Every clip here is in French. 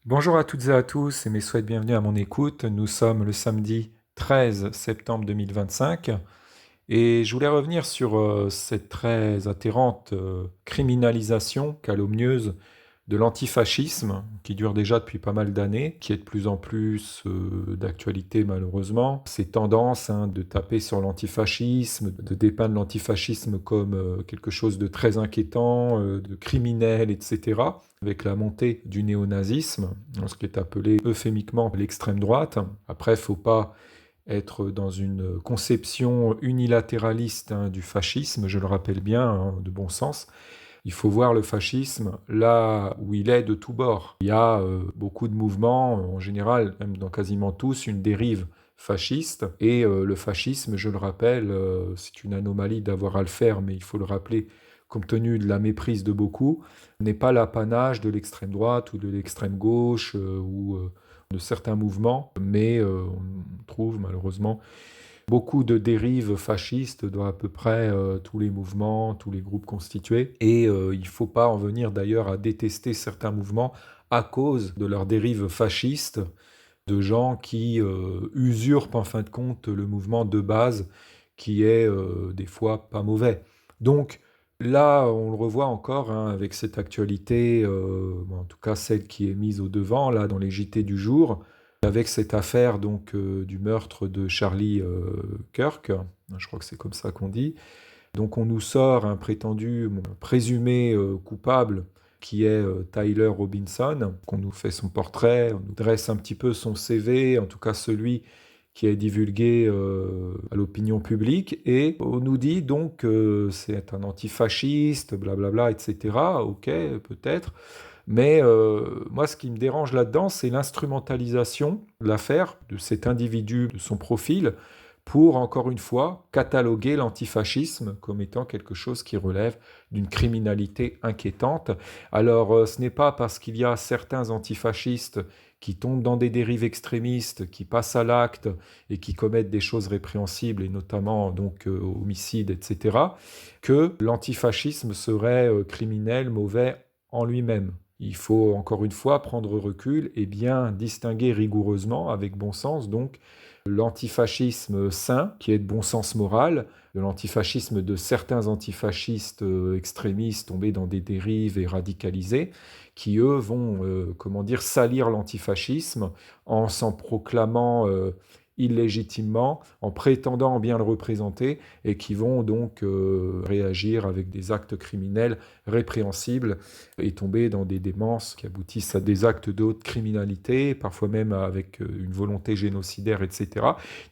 Bonjour à toutes et à tous et mes souhaits de bienvenue à mon écoute. Nous sommes le samedi 13 septembre 2025 et je voulais revenir sur cette très atterrante criminalisation calomnieuse de l'antifascisme qui dure déjà depuis pas mal d'années, qui est de plus en plus d'actualité malheureusement. Ces tendances de taper sur l'antifascisme, de dépeindre l'antifascisme comme quelque chose de très inquiétant, de criminel, etc. Avec la montée du néonazisme, ce qui est appelé euphémiquement l'extrême droite. Après, il ne faut pas être dans une conception unilatéraliste du fascisme, je le rappelle bien, de bon sens. Il faut voir le fascisme là où il est de tous bords. Il y a beaucoup de mouvements, en général, même dans quasiment tous, une dérive fasciste. Et le fascisme, je le rappelle, c'est une anomalie d'avoir à le faire, mais il faut le rappeler, compte tenu de la méprise de beaucoup, n'est pas l'apanage de l'extrême droite ou de l'extrême gauche ou de certains mouvements, mais on trouve malheureusement beaucoup de dérives fascistes dans à peu près tous les mouvements, tous les groupes constitués. Et il ne faut pas en venir d'ailleurs à détester certains mouvements à cause de leurs dérives fascistes, de gens qui usurpent en fin de compte le mouvement de base qui est des fois pas mauvais. Donc là, on le revoit encore avec cette actualité, en tout cas celle qui est mise au devant là dans les JT du jour, avec cette affaire donc du meurtre de Charlie Kirk, je crois que c'est comme ça qu'on dit. Donc on nous sort un prétendu, présumé coupable qui est Tyler Robinson, qu'on nous fait son portrait, on nous dresse un petit peu son CV, en tout cas celui qui est divulgué à l'opinion publique, et on nous dit donc que c'est un antifasciste, blablabla, etc. Ok, peut-être. Mais moi, ce qui me dérange là-dedans, c'est l'instrumentalisation de l'affaire, de cet individu, de son profil, pour, encore une fois, cataloguer l'antifascisme comme étant quelque chose qui relève d'une criminalité inquiétante. Alors, ce n'est pas parce qu'il y a certains antifascistes qui tombent dans des dérives extrémistes, qui passent à l'acte et qui commettent des choses répréhensibles, et notamment donc homicides, etc., que l'antifascisme serait criminel, mauvais en lui-même. Il faut encore une fois prendre recul et bien distinguer rigoureusement, avec bon sens, donc l'antifascisme sain, qui est de bon sens moral, de l'antifascisme de certains antifascistes extrémistes tombés dans des dérives et radicalisés, qui eux vont, comment dire, salir l'antifascisme en s'en proclamant illégitimement, en prétendant bien le représenter, et qui vont donc réagir avec des actes criminels répréhensibles et tomber dans des démences qui aboutissent à des actes de haute criminalité, parfois même avec une volonté génocidaire, etc.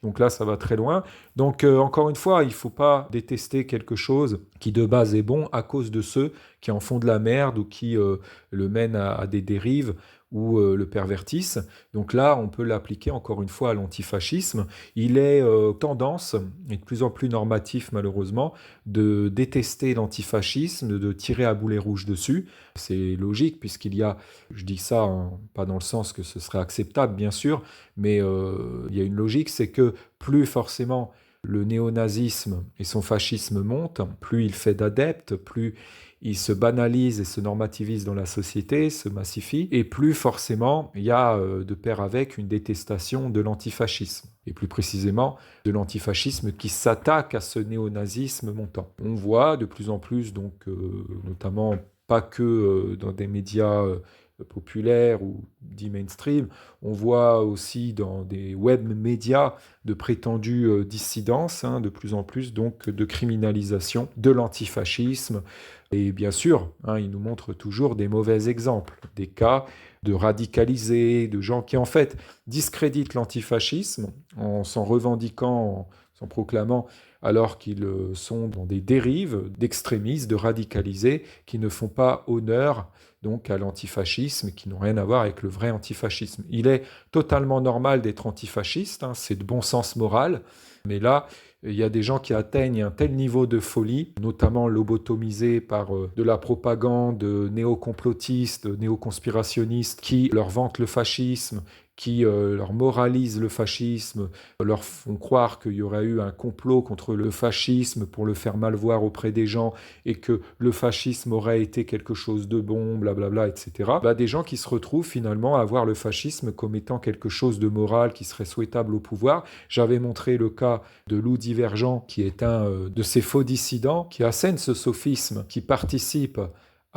Donc là, ça va très loin. Donc encore une fois, il ne faut pas détester quelque chose qui de base est bon à cause de ceux qui en font de la merde ou qui le mènent à des dérives ou le pervertissent. Donc là, on peut l'appliquer encore une fois à l'antifascisme. Il est tendance, et de plus en plus normatif malheureusement, de détester l'antifascisme, de tirer à boulet rouge dessus. C'est logique puisqu'il y a, je dis ça pas dans le sens que ce serait acceptable bien sûr, mais il y a une logique, c'est que plus forcément le néonazisme et son fascisme montent, plus il fait d'adeptes, plus il se banalise et se normativise dans la société, se massifie, et plus forcément il y a de pair avec une détestation de l'antifascisme, et plus précisément de l'antifascisme qui s'attaque à ce néonazisme montant. On voit de plus en plus, donc, notamment pas que dans des médias populaires ou dits mainstream, on voit aussi dans des web médias de prétendues dissidences, de plus en plus donc de criminalisation de l'antifascisme. Et bien sûr, il nous montre toujours des mauvais exemples, des cas de radicalisés, de gens qui en fait discréditent l'antifascisme en s'en revendiquant, en s'en proclamant, alors qu'ils sont dans des dérives d'extrémistes, de radicalisés, qui ne font pas honneur donc à l'antifascisme, qui n'ont rien à voir avec le vrai antifascisme. Il est totalement normal d'être antifasciste, c'est de bon sens moral, mais là, il y a des gens qui atteignent un tel niveau de folie, notamment lobotomisés par de la propagande néo-complotiste, néo-conspirationniste, qui leur vantent le fascisme qui leur moralisent le fascisme, leur font croire qu'il y aurait eu un complot contre le fascisme pour le faire mal voir auprès des gens et que le fascisme aurait été quelque chose de bon, blablabla, etc. Des gens qui se retrouvent finalement à voir le fascisme comme étant quelque chose de moral qui serait souhaitable au pouvoir. J'avais montré le cas de Lou Divergent, qui est un de ces faux dissidents qui assène ce sophisme, qui participe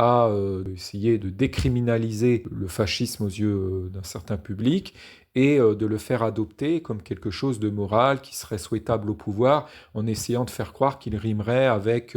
à essayer de décriminaliser le fascisme aux yeux d'un certain public et de le faire adopter comme quelque chose de moral qui serait souhaitable au pouvoir en essayant de faire croire qu'il rimerait avec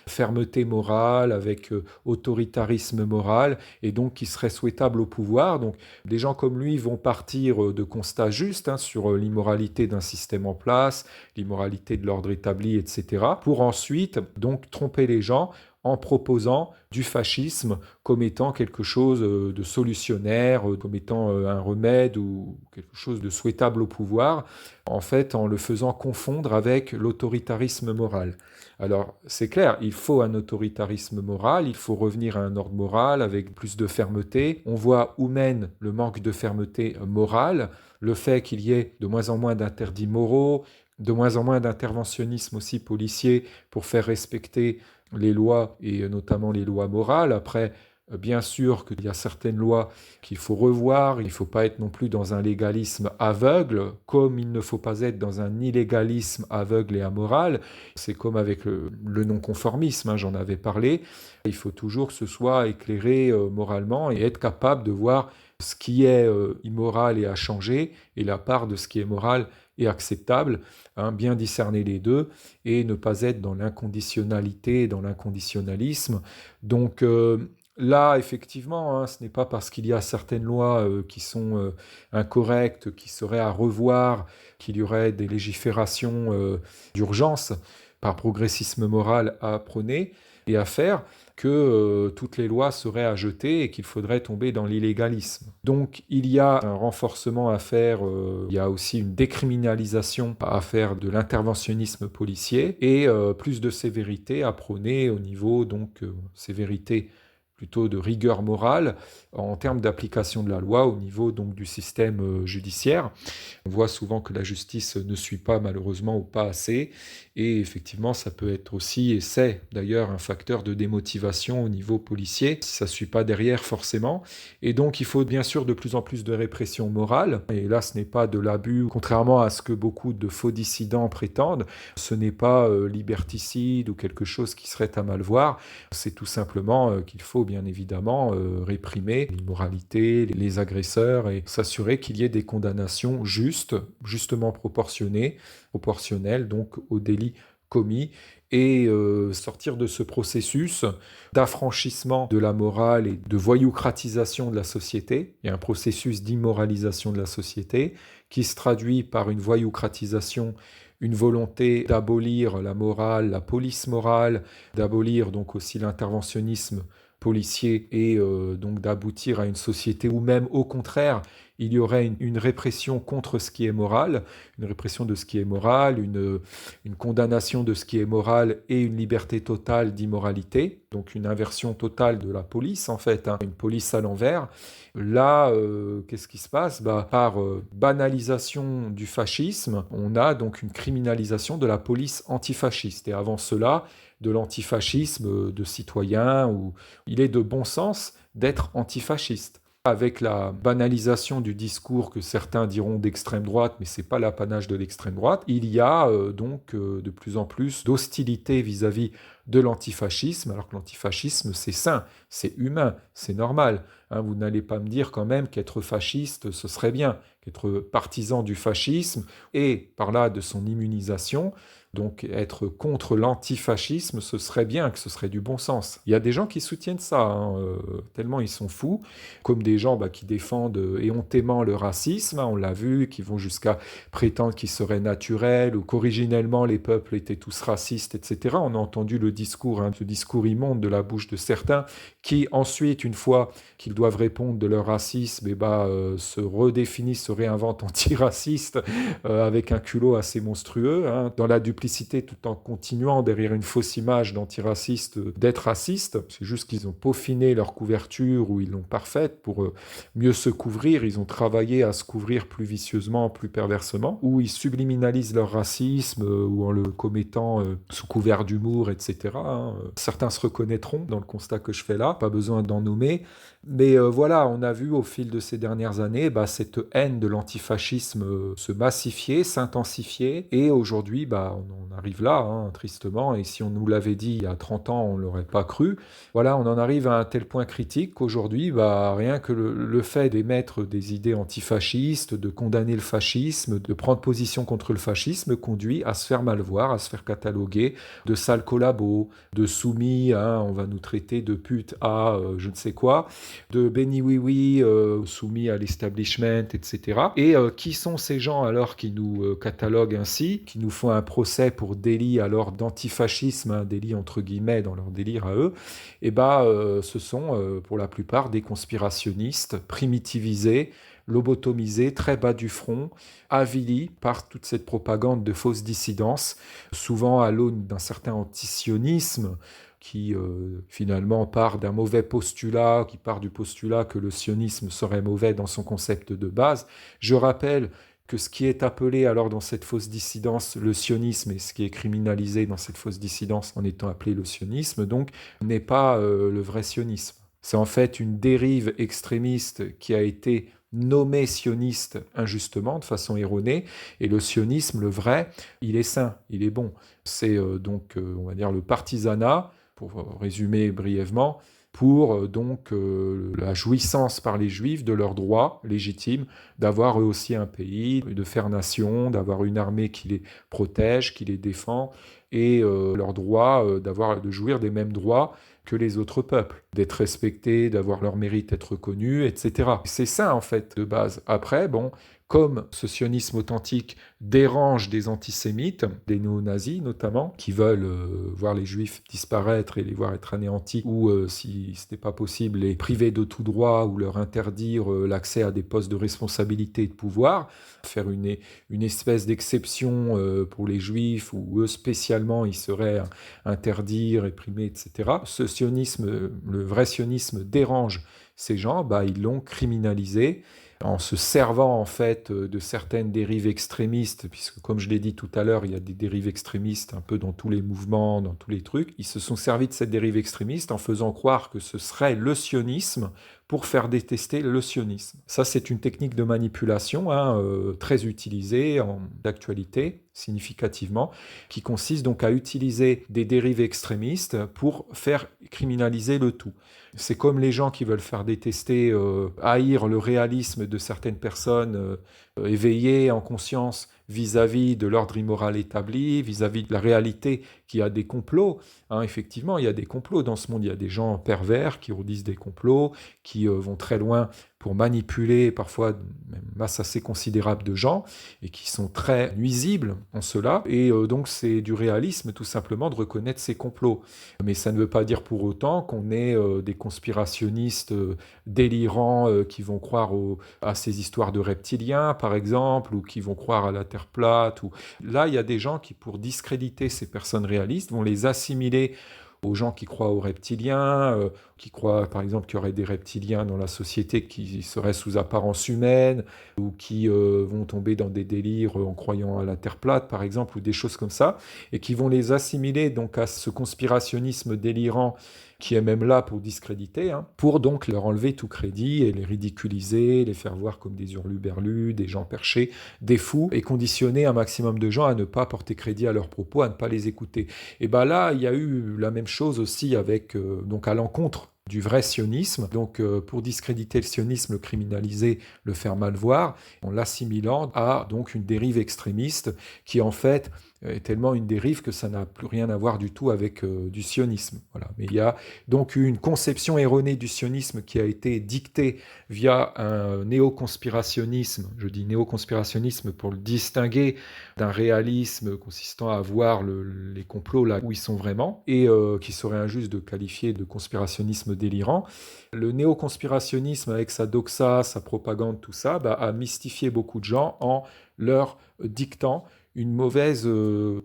fermeté morale, avec autoritarisme moral et donc qui serait souhaitable au pouvoir. Donc des gens comme lui vont partir de constats justes sur l'immoralité d'un système en place, l'immoralité de l'ordre établi, etc. pour ensuite donc tromper les gens en proposant du fascisme comme étant quelque chose de solutionnaire, comme étant un remède ou quelque chose de souhaitable au pouvoir, en fait en le faisant confondre avec l'autoritarisme moral. Alors c'est clair, il faut un autoritarisme moral, il faut revenir à un ordre moral avec plus de fermeté. On voit où mène le manque de fermeté morale, le fait qu'il y ait de moins en moins d'interdits moraux, de moins en moins d'interventionnisme aussi policier pour faire respecter les lois et notamment les lois morales. Après, bien sûr qu'il y a certaines lois qu'il faut revoir, il ne faut pas être non plus dans un légalisme aveugle, comme il ne faut pas être dans un illégalisme aveugle et amoral. C'est comme avec le non-conformisme, j'en avais parlé. Il faut toujours que ce soit éclairé moralement et être capable de voir ce qui est immoral et à changer et la part de ce qui est moral et acceptable, bien discerner les deux et ne pas être dans l'inconditionnalité, dans l'inconditionnalisme. Donc là, effectivement, ce n'est pas parce qu'il y a certaines lois qui sont incorrectes, qui seraient à revoir, qu'il y aurait des légiférations d'urgence par progressisme moral à prôner et à faire, que toutes les lois seraient à jeter et qu'il faudrait tomber dans l'illégalisme. Donc il y a un renforcement à faire, il y a aussi une décriminalisation à faire de l'interventionnisme policier et plus de sévérité à prôner au niveau, donc sévérité plutôt de rigueur morale en termes d'application de la loi au niveau donc du système judiciaire. On voit souvent que la justice ne suit pas malheureusement ou pas assez et effectivement ça peut être aussi, et c'est d'ailleurs un facteur de démotivation au niveau policier, si ça ne suit pas derrière forcément. Et donc il faut bien sûr de plus en plus de répression morale, et là ce n'est pas de l'abus, contrairement à ce que beaucoup de faux dissidents prétendent, ce n'est pas liberticide ou quelque chose qui serait à mal voir, c'est tout simplement qu'il faut bien évidemment réprimer l'immoralité, les agresseurs et s'assurer qu'il y ait des condamnations justes, justement proportionnées, proportionnelles donc aux délits commis et sortir de ce processus d'affranchissement de la morale et de voyoucratisation de la société. Il y a un processus d'immoralisation de la société qui se traduit par une voyoucratisation, une volonté d'abolir la morale, la police morale, d'abolir donc aussi l'interventionnisme policier et donc d'aboutir à une société où même au contraire il y aurait une répression contre ce qui est moral, une répression de ce qui est moral, une condamnation de ce qui est moral et une liberté totale d'immoralité, donc une inversion totale de la police en fait, une police à l'envers. Là, qu'est-ce qui se passe? Par banalisation du fascisme, on a donc une criminalisation de la police antifasciste. Et avant cela, de l'antifascisme de citoyens, où il est de bon sens d'être antifasciste. Avec la banalisation du discours que certains diront d'extrême droite, mais ce n'est pas l'apanage de l'extrême droite, il y a donc de plus en plus d'hostilité vis-à-vis de l'antifascisme, alors que l'antifascisme c'est sain, c'est humain, c'est normal. Vous n'allez pas me dire quand même qu'être fasciste, ce serait bien, qu'être partisan du fascisme et par là de son immunisation, donc être contre l'antifascisme, ce serait bien, que ce serait du bon sens. Il y a des gens qui soutiennent ça, tellement ils sont fous, comme des gens qui défendent éhontément le racisme, on l'a vu, qui vont jusqu'à prétendre qu'il serait naturel, ou qu'originellement les peuples étaient tous racistes, etc. On a entendu le discours, ce discours immonde de la bouche de certains, qui ensuite, une fois qu'ils doivent répondre de leur racisme, se redéfinissent, se réinventent antiracistes, avec un culot assez monstrueux, dans la duplicité simplicité tout en continuant derrière une fausse image d'antiraciste, d'être raciste. C'est juste qu'ils ont peaufiné leur couverture ou ils l'ont parfaite pour mieux se couvrir. Ils ont travaillé à se couvrir plus vicieusement, plus perversement, ou ils subliminalisent leur racisme ou en le commettant sous couvert d'humour, etc. hein. Certains se reconnaîtront dans le constat que je fais là, pas besoin d'en nommer. Mais voilà, on a vu au fil de ces dernières années cette haine de l'antifascisme se massifier, s'intensifier. Et aujourd'hui, on en arrive là, hein, tristement. Et si on nous l'avait dit il y a 30 ans, on ne l'aurait pas cru. Voilà, on en arrive à un tel point critique qu'aujourd'hui, rien que le fait d'émettre des idées antifascistes, de condamner le fascisme, de prendre position contre le fascisme, conduit à se faire mal voir, à se faire cataloguer de sales collabos, de soumis, hein, on va nous traiter de putes à je ne sais quoi, de béni oui soumis à l'establishment, etc. Et qui sont ces gens alors qui nous cataloguent ainsi, qui nous font un procès pour délit alors d'antifascisme, un délit entre guillemets dans leur délire à eux? Ce sont pour la plupart des conspirationnistes primitivisés, lobotomisés, très bas du front, avilis par toute cette propagande de fausse dissidence, souvent à l'aune d'un certain antisionisme qui finalement part d'un mauvais postulat, qui part du postulat que le sionisme serait mauvais dans son concept de base. Je rappelle que ce qui est appelé alors dans cette fausse dissidence le sionisme et ce qui est criminalisé dans cette fausse dissidence en étant appelé le sionisme, donc, n'est pas le vrai sionisme. C'est en fait une dérive extrémiste qui a été nommée sioniste injustement, de façon erronée, et le sionisme, le vrai, il est sain, il est bon. C'est on va dire, le partisanat, pour résumer brièvement, pour la jouissance par les Juifs de leur droit légitime d'avoir eux aussi un pays, de faire nation, d'avoir une armée qui les protège, qui les défend, et leur droit de jouir des mêmes droits que les autres peuples, d'être respectés, d'avoir leur mérite, être reconnus, etc. C'est ça en fait de base. Après, comme ce sionisme authentique dérange des antisémites, des néo-nazis notamment, qui veulent voir les juifs disparaître et les voir être anéantis, ou si ce n'est pas possible, les priver de tout droit ou leur interdire l'accès à des postes de responsabilité et de pouvoir, faire une espèce d'exception pour les juifs, où eux spécialement ils seraient interdits, réprimés, etc. Ce sionisme, le vrai sionisme dérange ces gens, ils l'ont criminalisé en se servant en fait de certaines dérives extrémistes, puisque comme je l'ai dit tout à l'heure, il y a des dérives extrémistes un peu dans tous les mouvements, dans tous les trucs. Ils se sont servis de cette dérive extrémiste en faisant croire que ce serait le sionisme pour faire détester le sionisme. Ça, c'est une technique de manipulation très utilisée d'actualité, significativement, qui consiste donc à utiliser des dérives extrémistes pour faire criminaliser le tout. C'est comme les gens qui veulent faire détester, haïr le réalisme de certaines personnes éveillées en conscience vis-à-vis de l'ordre immoral établi, vis-à-vis de la réalité qu'il y a des complots. Effectivement, il y a des complots dans ce monde. Il y a des gens pervers qui redisent des complots, qui vont très loin pour manipuler parfois même une masse assez considérable de gens et qui sont très nuisibles en cela. Et donc c'est du réalisme tout simplement de reconnaître ces complots. Mais ça ne veut pas dire pour autant qu'on est des conspirationnistes délirants qui vont croire à ces histoires de reptiliens par exemple, ou qui vont croire à la Terre plate. Là, il y a des gens qui, pour discréditer ces personnes réalistes, vont les assimiler aux gens qui croient aux reptiliens, qui croient par exemple qu'il y aurait des reptiliens dans la société qui seraient sous apparence humaine, ou qui vont tomber dans des délires en croyant à la Terre plate par exemple, ou des choses comme ça, et qui vont les assimiler donc à ce conspirationnisme délirant qui est même là pour discréditer, pour donc leur enlever tout crédit et les ridiculiser, les faire voir comme des hurluberlus, des gens perchés, des fous, et conditionner un maximum de gens à ne pas porter crédit à leurs propos, à ne pas les écouter. Et là, il y a eu la même chose aussi avec, donc à l'encontre du vrai sionisme, donc pour discréditer le sionisme, le criminaliser, le faire mal voir, en l'assimilant à donc une dérive extrémiste qui en fait est tellement une dérive que ça n'a plus rien à voir du tout avec du sionisme. Voilà. Mais il y a donc une conception erronée du sionisme qui a été dictée via un néoconspirationnisme, je dis néoconspirationnisme pour le distinguer d'un réalisme consistant à voir les complots là où ils sont vraiment, et qui serait injuste de qualifier de conspirationnisme délirant. Le néoconspirationnisme avec sa doxa, sa propagande, tout ça, a mystifié beaucoup de gens en leur dictant une mauvaise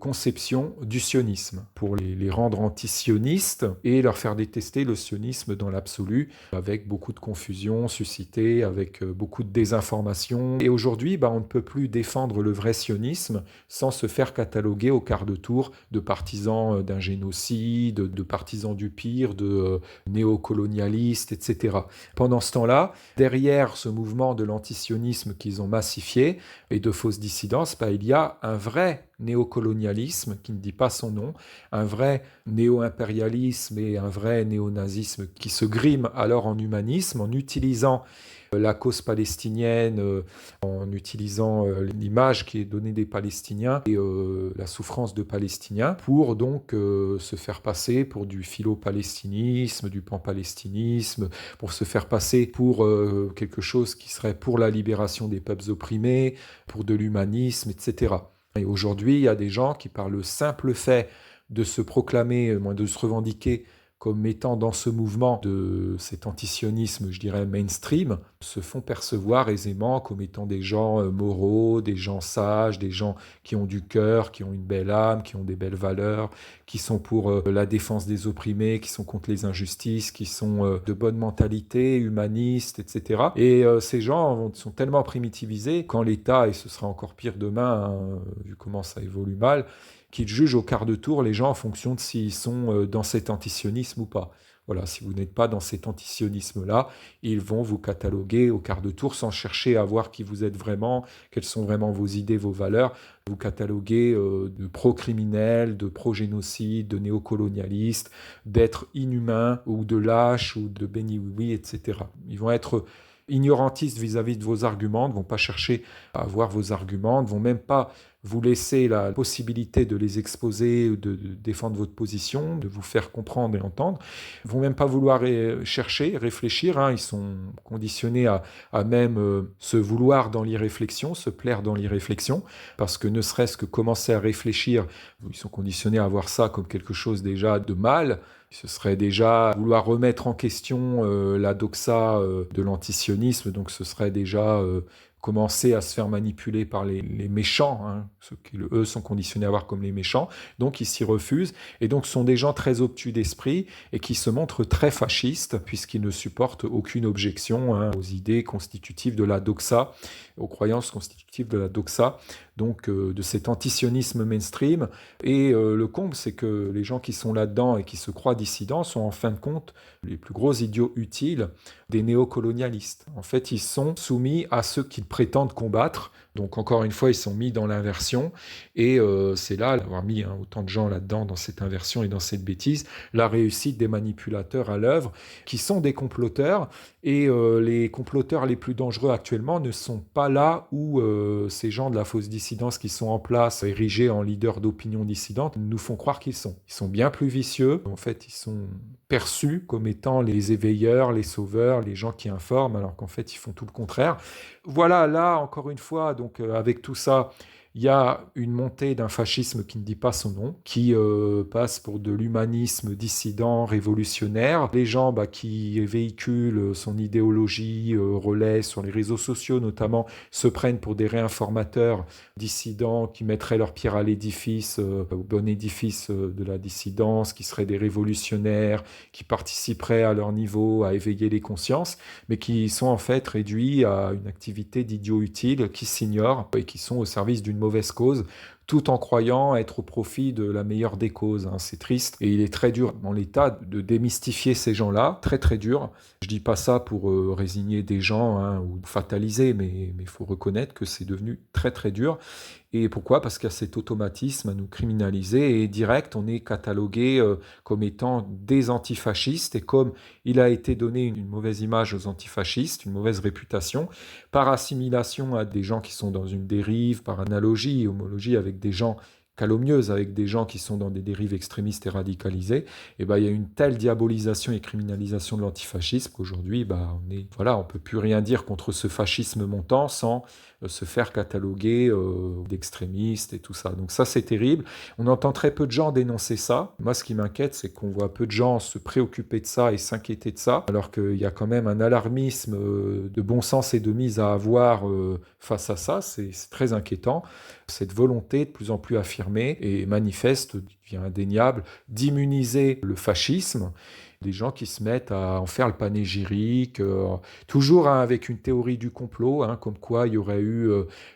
conception du sionisme, pour les rendre anti-sionistes et leur faire détester le sionisme dans l'absolu, avec beaucoup de confusion suscitée, avec beaucoup de désinformation. Et aujourd'hui, on ne peut plus défendre le vrai sionisme sans se faire cataloguer au quart de tour de partisans d'un génocide, de partisans du pire, de néocolonialistes, etc. Pendant ce temps-là, derrière ce mouvement de l'antisionisme qu'ils ont massifié et de fausses dissidences, il y a un vrai néocolonialisme qui ne dit pas son nom, un vrai néo-impérialisme et un vrai néonazisme qui se grime alors en humanisme en utilisant la cause palestinienne, en utilisant l'image qui est donnée des Palestiniens et la souffrance de Palestiniens pour donc se faire passer pour du philo-palestinisme, du pan-palestinisme, pour se faire passer pour quelque chose qui serait pour la libération des peuples opprimés, pour de l'humanisme, etc. Et aujourd'hui, il y a des gens qui, par le simple fait de se proclamer, de se revendiquer comme étant dans ce mouvement de cet antisionisme, je dirais, mainstream, se font percevoir aisément comme étant des gens moraux, des gens sages, des gens qui ont du cœur, qui ont une belle âme, qui ont des belles valeurs, qui sont pour la défense des opprimés, qui sont contre les injustices, qui sont de bonne mentalité, humanistes, etc. Et ces gens sont tellement primitivisés quand l'État, et ce sera encore pire demain, vu comment ça évolue mal, qu'ils jugent au quart de tour les gens en fonction de s'ils sont dans cet antisionisme ou pas. Voilà, si vous n'êtes pas dans cet antisionisme-là, ils vont vous cataloguer au quart de tour sans chercher à voir qui vous êtes vraiment, quelles sont vraiment vos idées, vos valeurs. Vous cataloguer de pro-criminels, de pro-génocide, de néocolonialistes, d'être inhumains ou de lâches ou de béni-oui-oui, etc. Ils vont être ignorantistes vis-à-vis de vos arguments, ne vont pas chercher à avoir vos arguments, ne vont même pas vous laisser la possibilité de les exposer, de défendre votre position, de vous faire comprendre et entendre. Ils ne vont même pas vouloir chercher, réfléchir. Ils sont conditionnés à même se vouloir dans l'irréflexion, se plaire dans l'irréflexion, parce que ne serait-ce que commencer à réfléchir, ils sont conditionnés à voir ça comme quelque chose déjà de mal. Ce serait déjà vouloir remettre en question la doxa de l'antisionisme, donc ce serait déjà commencer à se faire manipuler par les méchants, ceux qui, eux, sont conditionnés à voir comme les méchants, donc ils s'y refusent, et donc ce sont des gens très obtus d'esprit, et qui se montrent très fascistes, puisqu'ils ne supportent aucune objection aux idées constitutives de la doxa, aux croyances constitutives de la doxa, donc de cet antisionisme mainstream, et le comble, c'est que les gens qui sont là-dedans et qui se croient dissidents sont en fin de compte les plus gros idiots utiles des néocolonialistes. En fait, ils sont soumis à ceux qu'ils prétendent combattre. Donc encore une fois, ils sont mis dans l'inversion, et c'est là, d'avoir mis autant de gens là-dedans, dans cette inversion et dans cette bêtise, la réussite des manipulateurs à l'œuvre, qui sont des comploteurs, et les comploteurs les plus dangereux actuellement ne sont pas là où ces gens de la fausse dissidence qui sont en place, érigés en leaders d'opinion dissidente, nous font croire qu'ils sont. Ils sont bien plus vicieux, en fait ils sont perçus comme étant les éveilleurs, les sauveurs, les gens qui informent, alors qu'en fait ils font tout le contraire. Voilà, là encore une fois, donc avec tout ça, il y a une montée d'un fascisme qui ne dit pas son nom, qui passe pour de l'humanisme dissident, révolutionnaire. Les gens qui véhiculent son idéologie, relaient sur les réseaux sociaux notamment, se prennent pour des réinformateurs dissidents qui mettraient leur pierre à l'édifice, au bon édifice de la dissidence, qui seraient des révolutionnaires, qui participeraient à leur niveau à éveiller les consciences, mais qui sont en fait réduits à une activité d'idiots utiles qui s'ignorent et qui sont au service d'une mauvaise cause, tout en croyant être au profit de la meilleure des causes. C'est triste, et il est très dur dans l'État de démystifier ces gens-là, très très dur. Je dis pas ça pour résigner des gens ou fataliser, mais il faut reconnaître que c'est devenu très très dur. Et pourquoi ? Parce qu'il y a cet automatisme à nous criminaliser, et direct, on est catalogué comme étant des antifascistes, et comme il a été donné une mauvaise image aux antifascistes, une mauvaise réputation, par assimilation à des gens qui sont dans une dérive, par analogie et homologie avec des gens calomnieuse avec des gens qui sont dans des dérives extrémistes et radicalisés, et ben, il y a une telle diabolisation et criminalisation de l'antifascisme qu'aujourd'hui, on peut plus rien dire contre ce fascisme montant sans se faire cataloguer d'extrémistes et tout ça. Donc ça, c'est terrible. On entend très peu de gens dénoncer ça. Moi, ce qui m'inquiète, c'est qu'on voit peu de gens se préoccuper de ça et s'inquiéter de ça, alors qu'il y a quand même un alarmisme de bon sens et de mise à avoir face à ça. C'est très inquiétant. Cette volonté de plus en plus affirmée et manifeste, devient indéniable, d'immuniser le fascisme. Des gens qui se mettent à en faire le panégyrique, toujours avec une théorie du complot, comme quoi il y aurait eu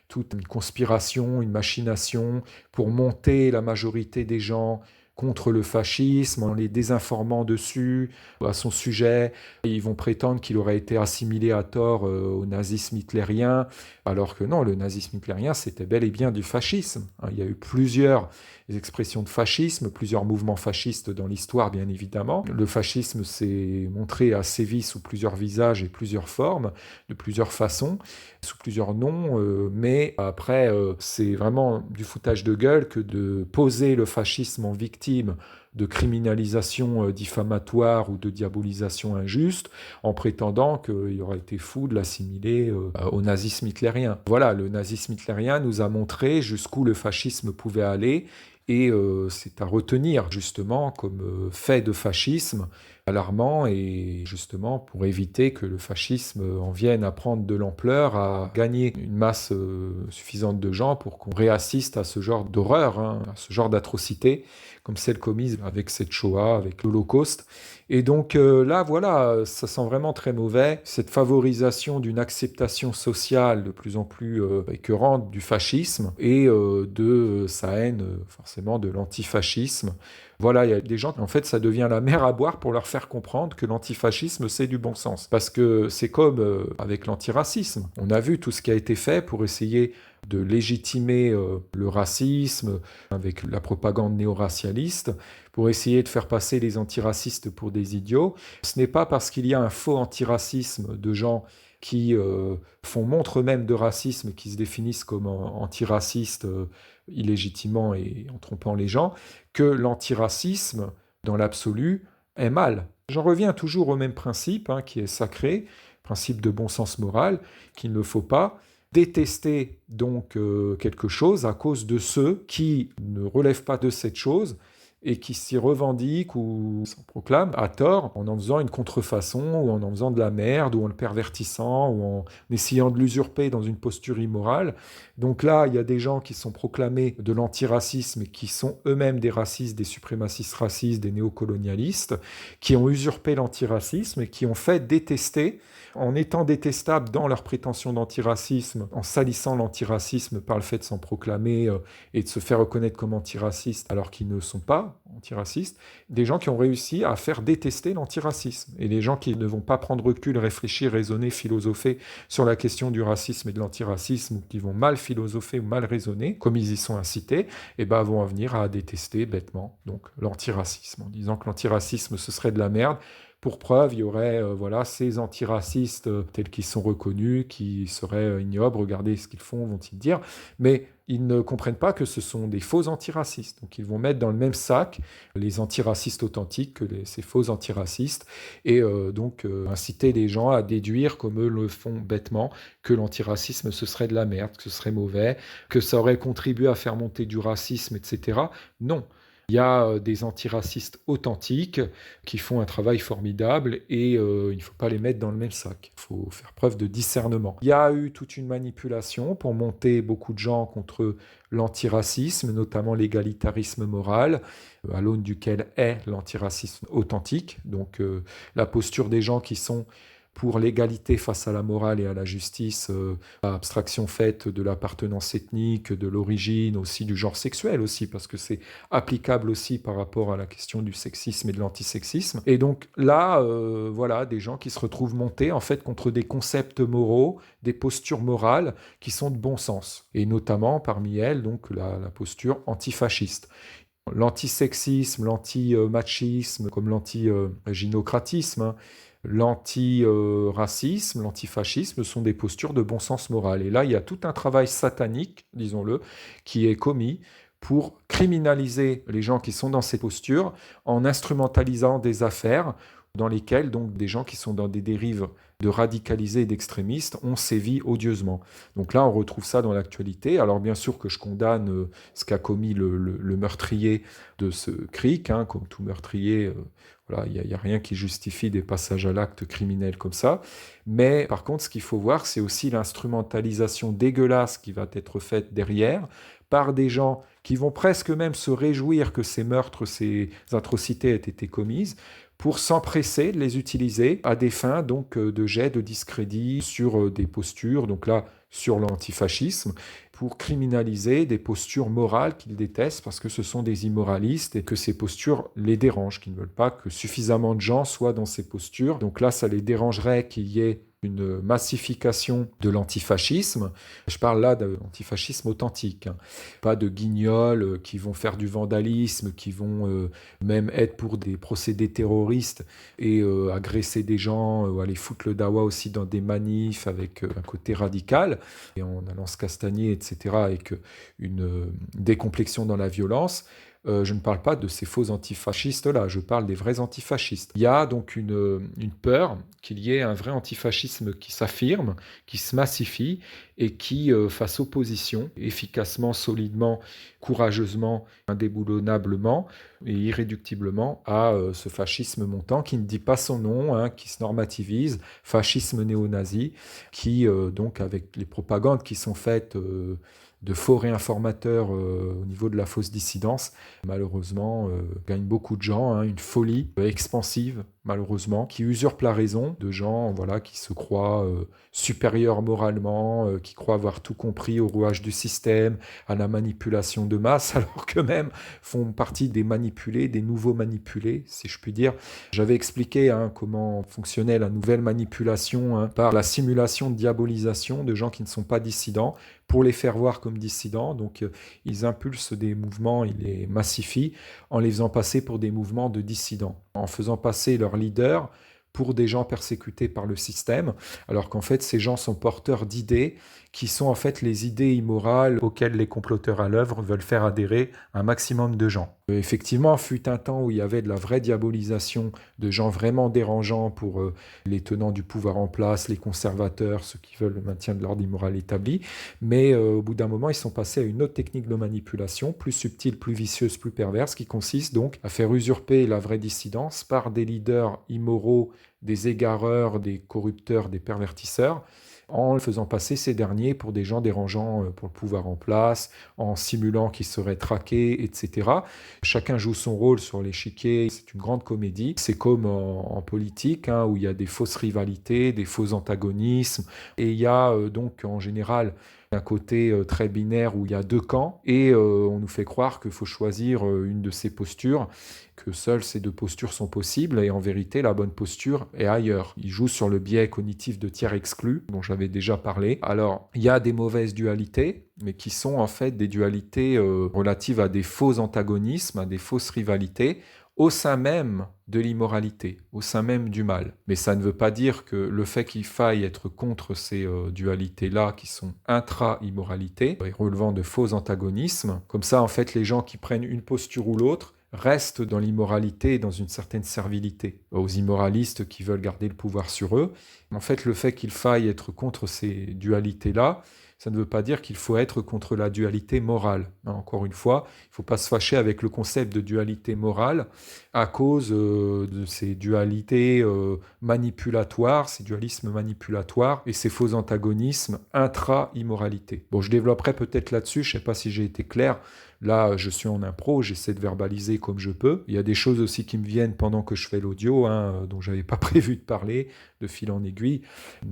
toute une conspiration, une machination pour monter la majorité des gens contre le fascisme, en les désinformant dessus, à son sujet. Et ils vont prétendre qu'il aurait été assimilé à tort au nazisme hitlérien, alors que non, le nazisme hitlérien, c'était bel et bien du fascisme. Il y a eu plusieurs expressions de fascisme, plusieurs mouvements fascistes dans l'histoire, bien évidemment. Le fascisme s'est montré à sévi sous plusieurs visages et plusieurs formes, de plusieurs façons, sous plusieurs noms, mais après, c'est vraiment du foutage de gueule que de poser le fascisme en victime de criminalisation diffamatoire ou de diabolisation injuste, en prétendant qu'il aurait été fou de l'assimiler au nazisme hitlérien. Voilà, le nazisme hitlérien nous a montré jusqu'où le fascisme pouvait aller, et c'est à retenir justement comme fait de fascisme alarmant, et justement pour éviter que le fascisme en vienne à prendre de l'ampleur, à gagner une masse suffisante de gens pour qu'on réassiste à ce genre d'horreur, à ce genre d'atrocité, comme celle commise avec cette Shoah, avec l'Holocauste. Et donc là, voilà, ça sent vraiment très mauvais, cette favorisation d'une acceptation sociale de plus en plus écœurante du fascisme et de sa haine, forcément, de l'antifascisme. Voilà, il y a des gens, en fait, ça devient la mer à boire pour leur faire comprendre que l'antifascisme, c'est du bon sens. Parce que c'est comme avec l'antiracisme. On a vu tout ce qui a été fait pour essayer de légitimer le racisme avec la propagande néo-racialiste, pour essayer de faire passer les antiracistes pour des idiots. Ce n'est pas parce qu'il y a un faux antiracisme de gens qui font montre eux-mêmes de racisme, qui se définissent comme antiracistes illégitimement et en trompant les gens, que l'antiracisme, dans l'absolu, est mal. J'en reviens toujours au même principe, qui est sacré, principe de bon sens moral, qu'il ne faut pas détester donc quelque chose à cause de ceux qui ne relèvent pas de cette chose et qui s'y revendiquent ou s'en proclament à tort en faisant une contrefaçon ou en faisant de la merde ou en le pervertissant ou en essayant de l'usurper dans une posture immorale. Donc là, il y a des gens qui sont proclamés de l'antiracisme et qui sont eux-mêmes des racistes, des suprémacistes racistes, des néocolonialistes, qui ont usurpé l'antiracisme et qui ont fait détester, en étant détestables dans leur prétention d'antiracisme, en salissant l'antiracisme par le fait de s'en proclamer et de se faire reconnaître comme antiracistes alors qu'ils ne sont pas antiracistes, des gens qui ont réussi à faire détester l'antiracisme. Et les gens qui ne vont pas prendre recul, réfléchir, raisonner, philosopher sur la question du racisme et de l'antiracisme, ou qui vont mal philosopher ou mal raisonner, comme ils y sont incités, vont en venir à détester bêtement donc l'antiracisme, en disant que l'antiracisme ce serait de la merde. Pour preuve, il y aurait ces antiracistes tels qu'ils sont reconnus, qui seraient ignobles, regardez ce qu'ils font, vont-ils dire. Mais ils ne comprennent pas que ce sont des faux antiracistes. Donc ils vont mettre dans le même sac les antiracistes authentiques que ces faux antiracistes, et inciter les gens à déduire, comme eux le font bêtement, que l'antiracisme ce serait de la merde, que ce serait mauvais, que ça aurait contribué à faire monter du racisme, etc. Non. Il y a des antiracistes authentiques qui font un travail formidable, et il ne faut pas les mettre dans le même sac. Il faut faire preuve de discernement. Il y a eu toute une manipulation pour monter beaucoup de gens contre l'antiracisme, notamment l'égalitarisme moral, à l'aune duquel est l'antiracisme authentique. Donc la posture des gens qui sont pour l'égalité face à la morale et à la justice, abstraction faite de l'appartenance ethnique, de l'origine, aussi du genre sexuel aussi, parce que c'est applicable aussi par rapport à la question du sexisme et de l'antisexisme. Et donc là, voilà, des gens qui se retrouvent montés en fait contre des concepts moraux, des postures morales qui sont de bon sens, et notamment parmi elles donc la posture antifasciste. L'antisexisme, l'anti-machisme, comme l'anti-gynocratisme, l'anti-racisme, l'antifascisme sont des postures de bon sens moral. Et là, il y a tout un travail satanique, disons-le, qui est commis pour criminaliser les gens qui sont dans ces postures en instrumentalisant des affaires dans lesquelles donc des gens qui sont dans des dérives de radicalisés et d'extrémistes ont sévi odieusement. Donc là, on retrouve ça dans l'actualité. Alors bien sûr que je condamne ce qu'a commis le meurtrier de ce CRIC, hein, comme tout meurtrier, voilà, il n'y a rien qui justifie des passages à l'acte criminel comme ça. Mais par contre, ce qu'il faut voir, c'est aussi l'instrumentalisation dégueulasse qui va être faite derrière par des gens qui vont presque même se réjouir que ces meurtres, ces atrocités aient été commises, pour s'empresser de les utiliser à des fins donc de jet de discrédit sur des postures, donc là sur l'antifascisme, pour criminaliser des postures morales qu'ils détestent parce que ce sont des immoralistes et que ces postures les dérangent, qu'ils ne veulent pas que suffisamment de gens soient dans ces postures. Donc là, ça les dérangerait qu'il y ait une massification de l'antifascisme. Je parle là de l'antifascisme authentique, hein. Pas de guignols qui vont faire du vandalisme, qui vont même être pour des procédés terroristes et agresser des gens, aller foutre le dawa aussi dans des manifs avec un côté radical, et en allant se castagner, etc., avec une décomplexion dans la violence. Je ne parle pas de ces faux antifascistes-là, je parle des vrais antifascistes. Il y a donc une peur qu'il y ait un vrai antifascisme qui s'affirme, qui se massifie et qui fasse opposition efficacement, solidement, courageusement, indéboulonnablement et irréductiblement à ce fascisme montant qui ne dit pas son nom, hein, qui se normativise, fascisme néo-nazi, qui donc avec les propagandes qui sont faites de faux réinformateurs au niveau de la fausse dissidence, malheureusement, gagne beaucoup de gens, hein, une folie expansive, malheureusement, qui usurpe la raison de gens voilà, qui se croient supérieurs moralement, qui croient avoir tout compris au rouage du système, à la manipulation de masse, alors qu'eux-mêmes font partie des manipulés, des nouveaux manipulés, si je puis dire. J'avais expliqué hein, comment fonctionnait la nouvelle manipulation hein, par la simulation de diabolisation de gens qui ne sont pas dissidents, pour les faire voir comme dissidents. Donc, ils impulsent des mouvements, ils les massifient en les faisant passer pour des mouvements de dissidents, en faisant passer leurs leaders pour des gens persécutés par le système, alors qu'en fait, ces gens sont porteurs d'idées qui sont en fait les idées immorales auxquelles les comploteurs à l'œuvre veulent faire adhérer un maximum de gens. Effectivement, fut un temps où il y avait de la vraie diabolisation de gens vraiment dérangeants pour les tenants du pouvoir en place, les conservateurs, ceux qui veulent le maintien de l'ordre immoral établi, mais au bout d'un moment, ils sont passés à une autre technique de manipulation, plus subtile, plus vicieuse, plus perverse, qui consiste donc à faire usurper la vraie dissidence par des leaders immoraux, des égareurs, des corrupteurs, des pervertisseurs, en faisant passer ces derniers pour des gens dérangeants pour le pouvoir en place, en simulant qu'ils seraient traqués, etc. Chacun joue son rôle sur l'échiquier, c'est une grande comédie. C'est comme en politique, hein, où il y a des fausses rivalités, des faux antagonismes, et il y a donc en général un côté très binaire où il y a deux camps, et on nous fait croire qu'il faut choisir une de ces postures, que seules ces deux postures sont possibles, et en vérité, la bonne posture est ailleurs. Il joue sur le biais cognitif de tiers exclus, dont j'avais déjà parlé. Alors, il y a des mauvaises dualités, mais qui sont en fait des dualités relatives à des faux antagonismes, à des fausses rivalités, au sein même de l'immoralité, au sein même du mal. Mais ça ne veut pas dire que le fait qu'il faille être contre ces dualités-là qui sont intra-immoralité, et relevant de faux antagonismes, comme ça en fait les gens qui prennent une posture ou l'autre restent dans l'immoralité et dans une certaine servilité aux immoralistes qui veulent garder le pouvoir sur eux. En fait, le fait qu'il faille être contre ces dualités-là, ça ne veut pas dire qu'il faut être contre la dualité morale. Encore une fois, il ne faut pas se fâcher avec le concept de dualité morale à cause de ces dualités manipulatoires, ces dualismes manipulatoires et ces faux antagonismes intra-immoralité. Bon, je développerai peut-être là-dessus, je ne sais pas si j'ai été clair. Là, je suis en impro, j'essaie de verbaliser comme je peux. Il y a des choses aussi qui me viennent pendant que je fais l'audio, hein, dont je n'avais pas prévu de parler, de fil en aiguille.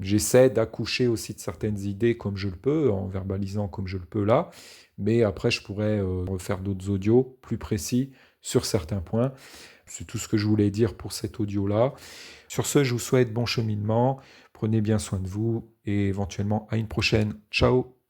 J'essaie d'accoucher aussi de certaines idées comme je le peux, en verbalisant comme je le peux là. Mais après, je pourrais refaire d'autres audios plus précis sur certains points. C'est tout ce que je voulais dire pour cet audio-là. Sur ce, je vous souhaite bon cheminement. Prenez bien soin de vous et éventuellement à une prochaine. Ciao!